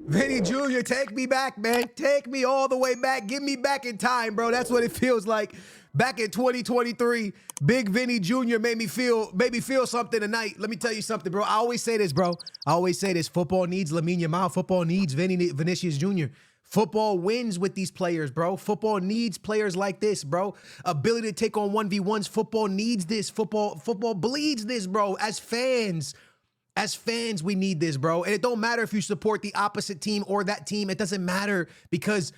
Vinny Jr., take me back, man. Take me all the way back. Get me back in time, bro. That's what it feels like. Back in 2023, Big Vinny Jr. made me feel something tonight. Let me tell you something, bro. I always say this, bro. I always say this. Football needs Lamine Yamal. Football needs Vinicius Jr. Football wins with these players, bro. Football needs players like this, bro. Ability to take on 1v1s. Football needs this. Football bleeds this, bro. As fans, we need this, bro. And it don't matter if you support the opposite team or that team. It doesn't matter because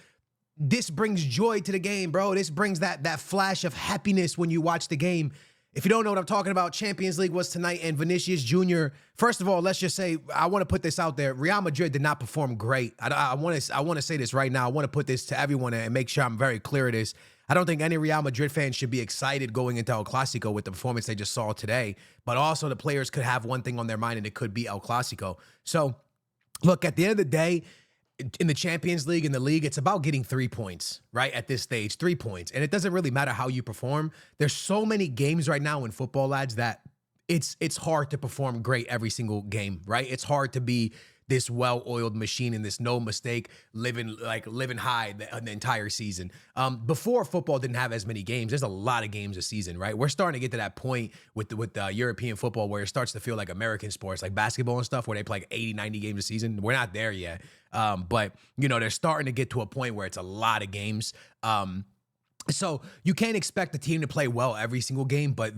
this brings joy to the game, bro. This brings that flash of happiness when you watch the game. If you don't know what I'm talking about, Champions League was tonight, and Vinicius Jr., first of all, let's just say, I want to put this out there. Real Madrid did not perform great. I want to say this right now. I want to put this to everyone and make sure I'm very clear of this. I don't think any Real Madrid fan should be excited going into El Clasico with the performance they just saw today, but also the players could have one thing on their mind, and it could be El Clasico. So, look, at the end of the day, in the Champions League, in the league, it's about getting 3 points, right? At this stage, 3 points. And it doesn't really matter how you perform. There's so many games right now in football, lads, that it's hard to perform great every single game, right? It's hard to be this well-oiled machine and this no mistake living high the entire season. Before football didn't have as many games. There's a lot of games a season, right? We're starting to get to that point with the European football where it starts to feel like American sports, like basketball and stuff, where they play like 80, 90 games a season. We're not there yet. But, you know, they're starting to get to a point where it's a lot of games. So you can't expect the team to play well every single game, but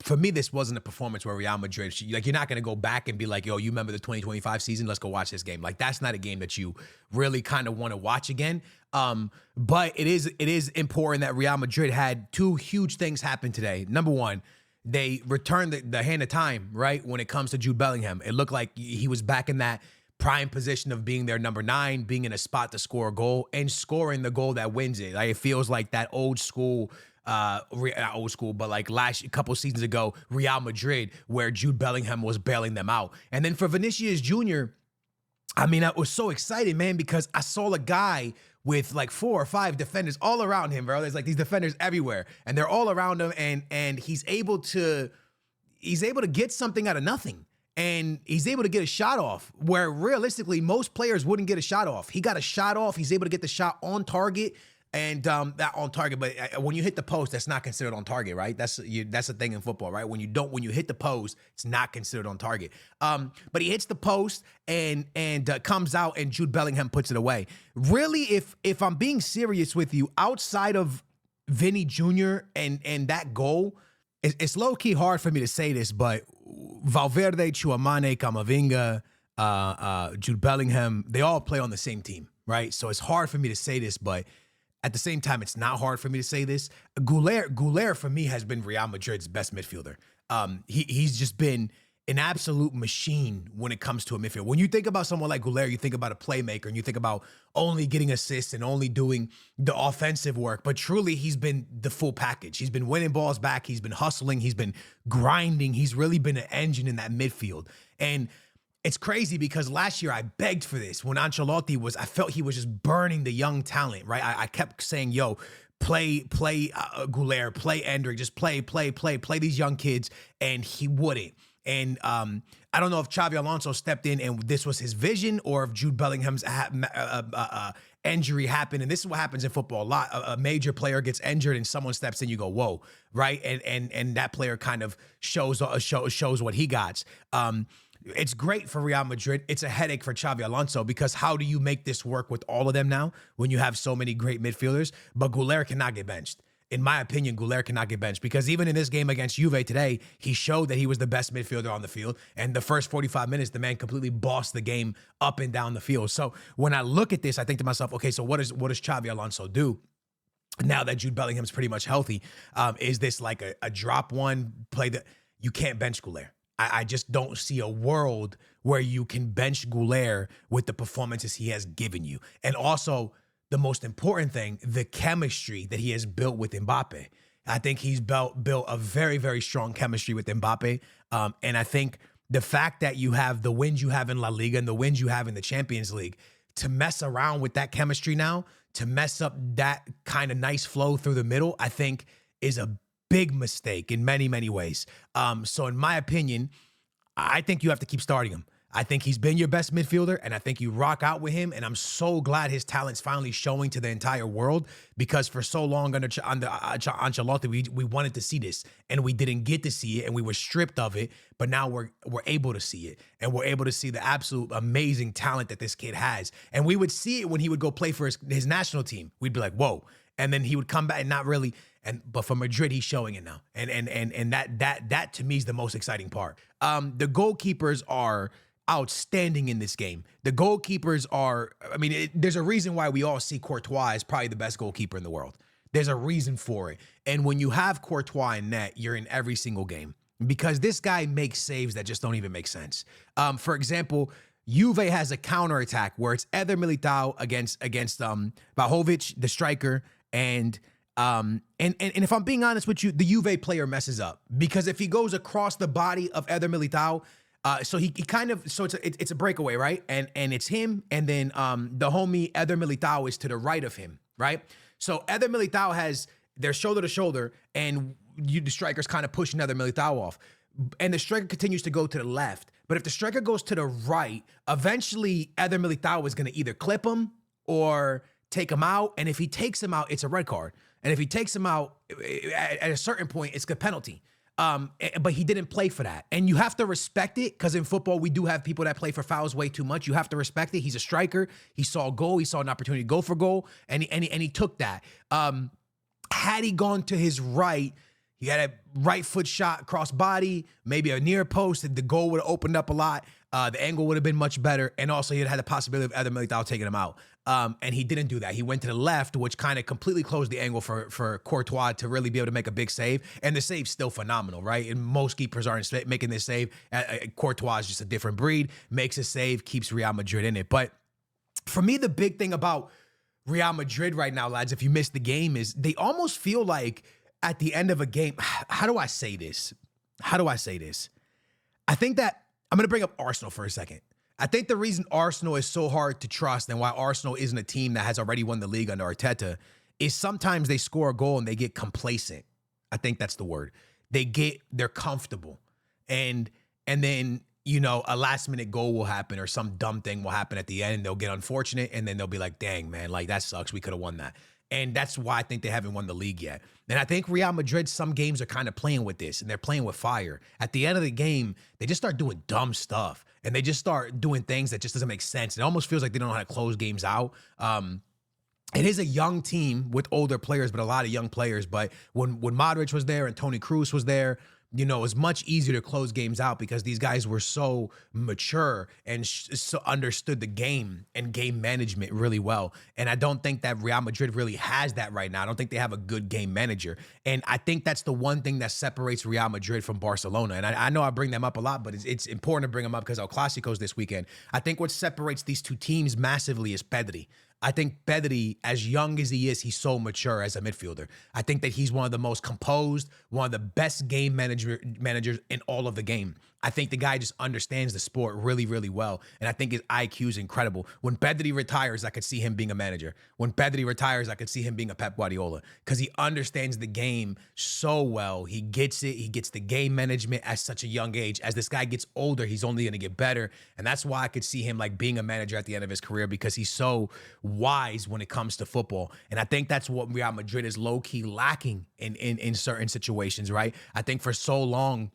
for me, this wasn't a performance where Real Madrid, like, you're not going to go back and be like, yo, you remember the 2025 season? Let's go watch this game. Like, that's not a game that you really kind of want to watch again. But it is important that Real Madrid had two huge things happen today. Number one, they returned the hand of time, right? When it comes to Jude Bellingham, it looked like he was back in that prime position of being their number 9, being in a spot to score a goal and scoring the goal that wins it. Like, it feels like that old school, not old school, but like last couple seasons ago, Real Madrid, where Jude Bellingham was bailing them out. And then for Vinicius Jr., I mean, I was so excited, man, because I saw a guy with like 4 or 5 defenders all around him, bro. There's like these defenders everywhere, and they're all around him, and he's able to get something out of nothing. And he's able to get a shot off where realistically most players wouldn't get a shot off. He got a shot off. He's able to get the shot on target, and that on target. But when you hit the post, that's not considered on target, right? That's the thing in football, right? When you hit the post, it's not considered on target. But he hits the post and comes out, and Jude Bellingham puts it away. Really, if I'm being serious with you, outside of Vinny Jr. and that goal, it's low key hard for me to say this, but Valverde, Tchouaméni, Camavinga, Jude Bellingham, they all play on the same team, right? So it's hard for me to say this, but at the same time, it's not hard for me to say this. Guler for me has been Real Madrid's best midfielder. He's just been an absolute machine when it comes to a midfield. When you think about someone like Guler, you think about a playmaker, and you think about only getting assists and only doing the offensive work. But truly, he's been the full package. He's been winning balls back. He's been hustling. He's been grinding. He's really been an engine in that midfield. And it's crazy because last year I begged for this. When Ancelotti I felt he was just burning the young talent, right? I kept saying, yo, play Guler, play Endrick, just play these young kids. And he wouldn't. And I don't know if Xabi Alonso stepped in and this was his vision, or if Jude Bellingham's injury happened. And this is what happens in football a lot. A major player gets injured and someone steps in, you go, whoa, right? And that player kind of shows what he got. It's great for Real Madrid. It's a headache for Xabi Alonso, because how do you make this work with all of them now when you have so many great midfielders? But Guler cannot get benched. In my opinion, Guler cannot get benched, because even in this game against Juve today, he showed that he was the best midfielder on the field. And the first 45 minutes, the man completely bossed the game up and down the field. So when I look at this, I think to myself, okay, so what does Xabi Alonso do now that Jude Bellingham's pretty much healthy? Is this like a drop one play that you can't bench Guler? I just don't see a world where you can bench Guler with the performances he has given you. And also, the most important thing, the chemistry that he has built with Mbappe. I think he's built a very, very strong chemistry with Mbappe. And I think the fact that you have the wins you have in La Liga and the wins you have in the Champions League, to mess around with that chemistry now, to mess up that kind of nice flow through the middle, I think is a big mistake in many, many ways. So in my opinion, I think you have to keep starting him. I think he's been your best midfielder, and I think you rock out with him. And I'm so glad his talent's finally showing to the entire world, because for so long under Ancelotti, we wanted to see this, and we didn't get to see it, and we were stripped of it. But now we're able to see it, and we're able to see the absolute amazing talent that this kid has. And we would see it when he would go play for his national team. We'd be like, whoa. And then he would come back and not really. But for Madrid, he's showing it now. And that to me is the most exciting part. The goalkeepers are outstanding in this game. The goalkeepers are, I mean, there's a reason why we all see Courtois as probably the best goalkeeper in the world. There's a reason for it. And when you have Courtois in net, you're in every single game, because this guy makes saves that just don't even make sense. For example, Juve has a counterattack where it's Eder Militao against Vlahovic, the striker, and if I'm being honest with you, the Juve player messes up, because if he goes across the body of Eder Militao, so he kind of, so it's a breakaway, right? And it's him, and then the homie Eder Militao is to the right of him, right? So Eder Militao has their shoulder to shoulder, and the striker's kind of pushing Eder Militao off, and the striker continues to go to the left. But if the striker goes to the right, eventually Eder Militao is going to either clip him or take him out, and if he takes him out, it's a red card. And if he takes him out at a certain point, it's a penalty. But he didn't play for that. And you have to respect it, because in football, we do have people that play for fouls way too much. You have to respect it. He's a striker. He saw a goal. He saw an opportunity to go for goal, and he took that. Had he gone to his right, he had a right foot shot, cross body, maybe a near post, the goal would have opened up a lot. The angle would have been much better. And also he had the possibility of Eder Militao taking him out. And he didn't do that. He went to the left, which kind of completely closed the angle for Courtois to really be able to make a big save. And the save's still phenomenal, right? And most keepers aren't making this save. Courtois is just a different breed, makes a save, keeps Real Madrid in it. But for me, the big thing about Real Madrid right now, lads, if you missed the game, is they almost feel like at the end of a game, how do I say this? I think that I'm going to bring up Arsenal for a second. I think the reason Arsenal is so hard to trust, and why Arsenal isn't a team that has already won the league under Arteta, is sometimes they score a goal and they get complacent. I think that's the word. They're comfortable. And then, you know, a last minute goal will happen, or some dumb thing will happen at the end, and they'll get unfortunate, and then they'll be like, dang, man, like that sucks. We could have won that. And that's why I think they haven't won the league yet. And I think Real Madrid, some games are kind of playing with this, and they're playing with fire. At the end of the game, they just start doing dumb stuff, and they just start doing things that just doesn't make sense. It almost feels like they don't know how to close games out. It is a young team with older players, but a lot of young players. But when Modric was there and Toni Kroos was there, you know, it's much easier to close games out because these guys were so mature and so understood the game and game management really well. And I don't think that Real Madrid really has that right now. I don't think they have a good game manager. And I think that's the one thing that separates Real Madrid from Barcelona. And I know I bring them up a lot, but it's important to bring them up because El Clasico's this weekend. I think what separates these two teams massively is Pedri. I think Pedri, as young as he is, he's so mature as a midfielder. I think that he's one of the most composed, one of the best game managers in all of the game. I think the guy just understands the sport really, really well. And I think his IQ is incredible. When Pedri retires, I could see him being a manager. When Pedri retires, I could see him being a Pep Guardiola because he understands the game so well. He gets it. He gets the game management at such a young age. As this guy gets older, he's only going to get better. And that's why I could see him like being a manager at the end of his career because he's so wise when it comes to football. And I think that's what Real Madrid is low-key lacking in certain situations, right? I think for so long,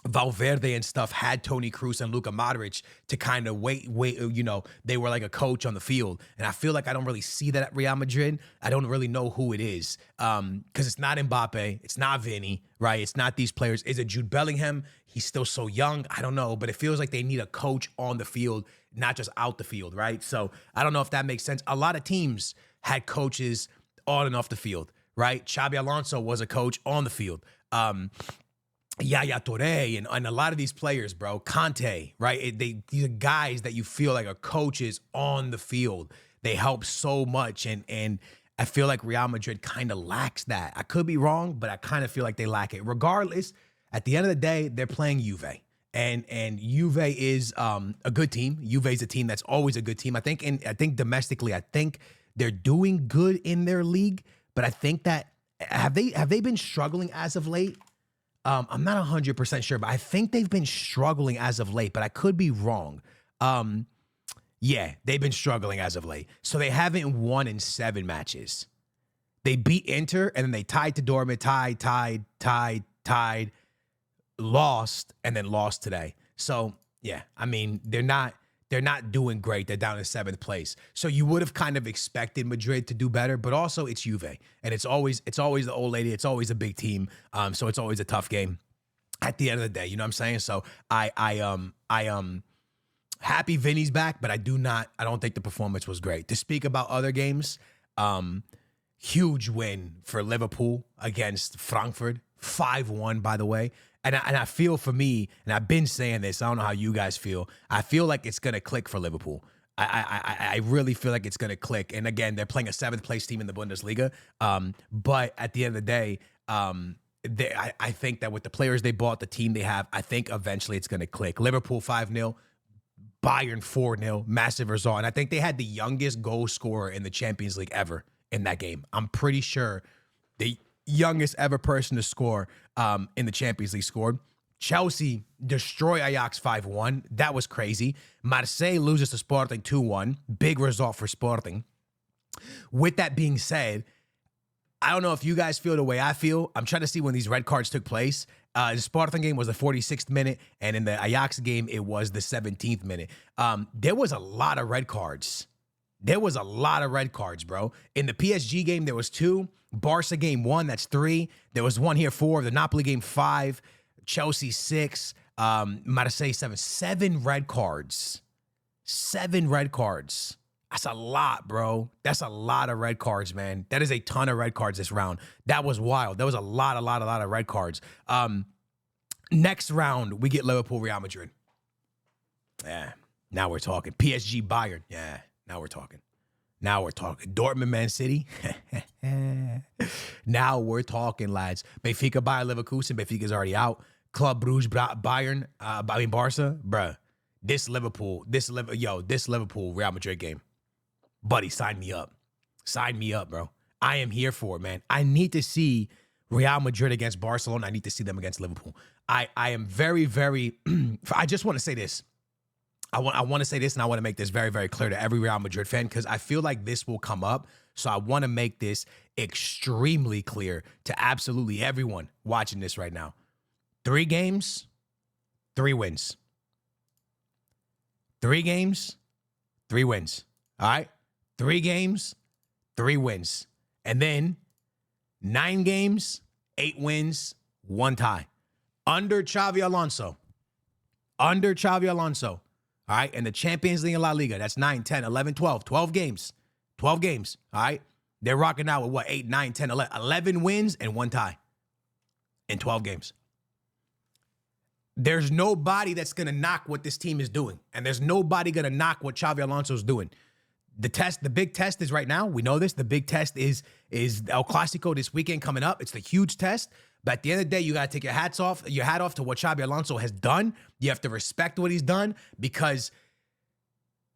Valverde and stuff had Toni Kroos and Luka Modric to kind of wait, you know, they were like a coach on the field. And I feel like I don't really see that at Real Madrid. I don't really know who it is because it's not Mbappe. It's not Vinny, right? It's not these players. Is it Jude Bellingham? He's still so young. I don't know, but it feels like they need a coach on the field, not just out the field, right? So I don't know if that makes sense. A lot of teams had coaches on and off the field, right? Xabi Alonso was a coach on the field. Yaya Touré and a lot of these players, bro, Conte, right? These are guys that you feel like are coaches on the field. They help so much, and I feel like Real Madrid kind of lacks that. I could be wrong, but I kind of feel like they lack it. Regardless, at the end of the day, they're playing Juve, and Juve is a good team. Juve is a team that's always a good team. I think domestically, I think they're doing good in their league, but I think that have they been struggling as of late? I'm not 100% sure, but I think they've been struggling as of late, but I could be wrong. Yeah, they've been struggling as of late. So they haven't won in 7 matches. They beat Inter, and then they tied to Dortmund, tied, lost, and then lost today. So, yeah, I mean, they're not doing great. They're down in 7th place. So you would have kind of expected Madrid to do better, but also it's Juve. And it's always the old lady. It's always a big team. So it's always a tough game at the end of the day. You know what I'm saying? So I happy Vinny's back, but I don't think the performance was great. To speak about other games, huge win for Liverpool against Frankfurt, 5-1, by the way. And I feel for me, and I've been saying this, I don't know how you guys feel. I feel like it's going to click for Liverpool. I really feel like it's going to click. And again, they're playing a 7th place team in the Bundesliga. But at the end of the day, I think that with the players they bought, the team they have, I think eventually it's going to click. Liverpool 5-0. Bayern 4-0, massive result. And I think they had the youngest goal scorer in the Champions League ever in that game. I'm pretty sure the youngest ever person to score in the Champions League scored. Chelsea destroy Ajax 5-1. That was crazy. Marseille loses to Sporting 2-1. Big result for Sporting. With that being said, I don't know if you guys feel the way I feel. I'm trying to see when these red cards took place. The Sporting game was the 46th minute, and in the Ajax game, it was the 17th minute. There was a lot of red cards. There was a lot of red cards, bro. In the PSG game, there was 2. Barca game 1, that's 3. There was 1 here, 4. The Napoli game 5. Chelsea 6. Marseille 7. 7 red cards. 7 red cards. That's a lot, bro. That's a lot of red cards, man. That is a ton of red cards this round. That was wild. There was a lot of red cards. Next round, we get Liverpool, Real Madrid. Yeah, now we're talking. PSG, Bayern. Yeah, now we're talking. Dortmund, Man City. Now we're talking, lads. Benfica, Bayer Leverkusen. Benfica's already out. Club Brugge, Bayern. Barca, bruh. This Liverpool, Real Madrid game. Buddy, sign me up. Sign me up, bro. I am here for it, man. I need to see Real Madrid against Barcelona. I need to see them against Liverpool. I am very, very, I just want to say this. I want to say this, and I want to make this very, very clear to every Real Madrid fan, because I feel like this will come up. So I want to make this extremely clear to absolutely everyone watching this right now. 3 games, 3 wins. 3 games, 3 wins. All right? 3 games, 3 wins. And then 9 games, 8 wins, 1 tie. Under Xavi Alonso. All right? And the Champions League and La Liga, that's 9, 10, 11, 12. 12 games. 12 games. All right? They're rocking out with what? 8, 9, 10, 11. 11 wins and 1 tie in 12 games. There's nobody that's going to knock what this team is doing. And there's nobody going to knock what Xavi Alonso's doing. The big test is right now. We know this. The big test is El Clasico this weekend coming up. It's the huge test. But at the end of the day, you got to take your hat off to what Xabi Alonso has done. You have to respect what he's done, because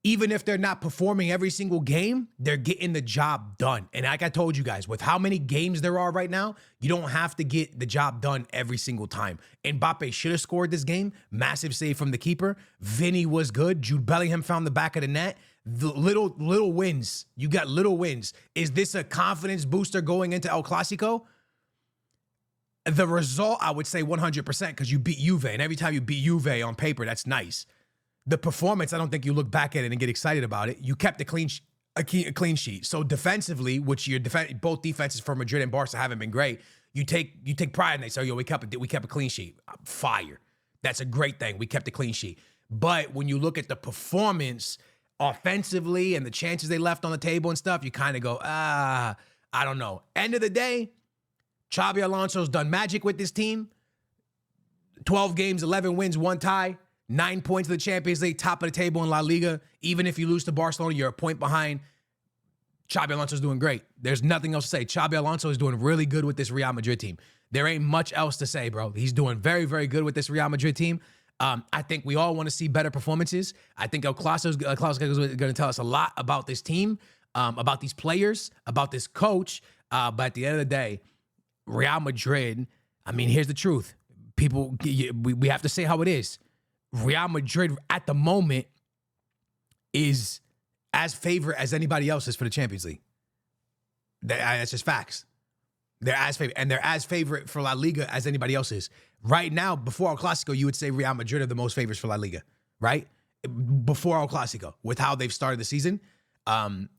even if they're not performing every single game, they're getting the job done. And like I told you guys, with how many games there are right now, you don't have to get the job done every single time. Mbappe should have scored this game. Massive save from the keeper. Vinny was good. Jude Bellingham found the back of the net. The little wins. You got little wins. Is this a confidence booster going into El Clasico? The result, I would say 100%, because you beat Juve. And every time you beat Juve on paper, that's nice. The performance, I don't think you look back at it and get excited about it. You kept a clean sheet. So defensively, which both defenses for Madrid and Barca haven't been great, you take pride in it. So we kept a clean sheet. Fire. That's a great thing. We kept a clean sheet. But when you look at the performance offensively and the chances they left on the table and stuff, you kind of go, I don't know. End of the day, Xabi Alonso's done magic with this team. 12 games, 11 wins, 1 tie, 9 points in the Champions League, top of the table in La Liga. Even if you lose to Barcelona, you're a point behind. Xabi Alonso's doing great. There's nothing else to say. Xabi Alonso is doing really good with this Real Madrid team. There ain't much else to say, bro. He's doing very, very good with this Real Madrid team. I think we all want to see better performances. I think El Clasico is going to tell us a lot about this team, about these players, about this coach. But at the end of the day, Real Madrid, I mean, here's the truth. people, we have to say how it is. Real Madrid at the moment is as favorite as anybody else is for the Champions League. That's just facts. They're as favorite, and they're as favorite for La Liga as anybody else is. Right now, before El Clasico, you would say Real Madrid are the most favorites for La Liga, right? Before El Clasico, with how they've started the season.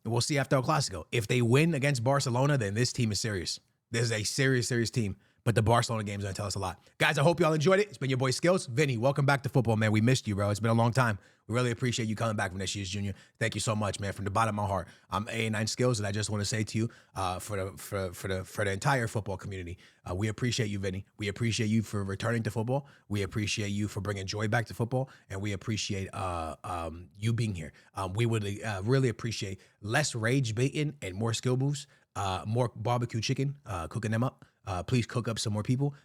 We'll see after El Clasico. If they win against Barcelona, then this team is serious. This is a serious, serious team. But the Barcelona game's going to tell us a lot. Guys, I hope y'all enjoyed it. It's been your boy Skills. Vinny, welcome back to football, man. We missed you, bro. It's been a long time. We really appreciate you coming back, Vinicius Jr. Thank you so much, man, from the bottom of my heart. I'm A9 Skills, and I just want to say to you, for the entire football community, we appreciate you, Vinny. We appreciate you for returning to football. We appreciate you for bringing joy back to football, and we appreciate you being here. We would really appreciate less rage baiting and more skill moves, more barbecue chicken, cooking them up. Please cook up some more people.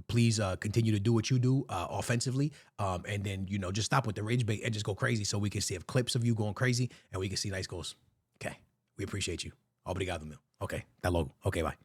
Please continue to do what you do offensively. And then, just stop with the rage bait and just go crazy so we can see clips of you going crazy and we can see nice goals. Okay. We appreciate you. Obrigado, meu. Okay. That logo. Okay, bye.